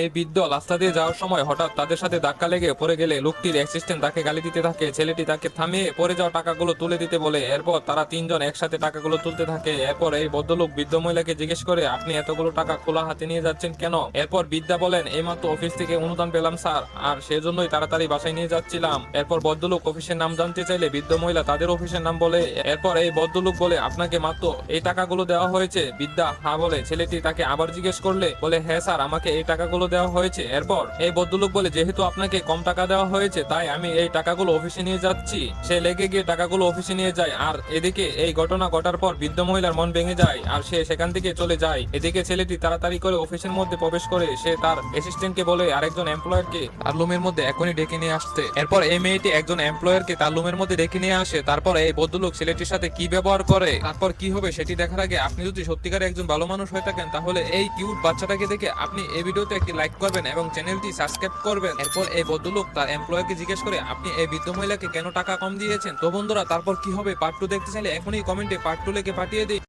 এই বৃদ্ধ রাস্তা দিয়ে যাওয়ার সময় হঠাৎ তাদের সাথে ধাক্কা লেগে পড়ে গেলে লোকটির অ্যাসিস্ট্যান্ট তাকে গালি দিতে থাকে। ছেলেটি তাকে থামিয়ে পড়ে যাওয়া টাকাগুলো তুলে দিতে বলে। এরপর তারা তিনজন একসাথে টাকাগুলো তুলতে থাকে। এরপর এই ভদ্রলোক বৃদ্ধ মহিলাকে জিজ্ঞেস করে, আপনি এতগুলো টাকা খোলা হাতে নিয়ে যাচ্ছেন কেন? এরপর বৃদ্ধা বলেন, এইমাত্র অফিস থেকে অনুদান পেলাম স্যার, আর সেজন্যই তাড়াতাড়ি বাসায় নিয়ে যাচ্ছিলাম। এরপর ভদ্রলোক অফিসের নাম জানতে চাইলে বৃদ্ধ মহিলা তাদের অফিসের নাম বলে। এরপর এই ভদ্রলোক বলে, আপনাকে মাত্র এই টাকাগুলো দেওয়া হয়েছে? বৃদ্ধা হ্যাঁ বলে। ছেলেটি তাকে আবার জিজ্ঞেস করলে বলে, হ্যাঁ স্যার, আমাকে এই টাকাগুলো দেওয়া হয়েছে। এরপর এই ভদ্রলোক বলে, যেহেতু আপনাকে কম টাকা দেওয়া হয়েছে তাই আমি এই টাকাগুলো অফিসে নিয়ে যাচ্ছি। সে লেগে গিয়ে টাকাগুলো অফিসে নিয়ে যায়। আর এদিকে এই ঘটনা ঘটার পর বৃদ্ধ মহিলার মন ভেঙে যায় আর সে সেখান থেকে চলে যায়। এদিকে ছেলেটি তাড়াতাড়ি করে অফিসের মধ্যে প্রবেশ করে সে তার অ্যাসিস্ট্যান্টকে বলে আরেকজন এমপ্লয়ারকে তার রুমের মধ্যে এখনই ডেকে নিয়ে আসতে। এরপর এই মেয়েটি একজন এমপ্লয়ারকে তার রুমের মধ্যে ডেকে নিয়ে আসে। তারপর এই ভদ্রলোক ছেলেটির সাথে কি ব্যবহার করে, তারপর কি হবে সেটি দেখার আগে আপনি যদি সত্যিকারে একজন ভালো মানুষ হয়ে থাকেন তাহলে এই কিউট বাচ্চাটাকে দেখে আপনি এই ভিডিওতে একটি লাইক করবেন এবং চ্যানেলটি সাবস্ক্রাইব করবেন। এরপর এই ভদ্রলোক তার এমপ্লয়ারকে জিজ্ঞেস করে, আপনি এই বৃদ্ধ মহিলাকে কেন টাকা কম দিয়েছেন? তো বন্ধুরা, তারপর কি হবে পার্ট 2 দেখতে চাইলে এখনই কমেন্টে পার্ট 2 লিখে পাঠিয়ে দিন।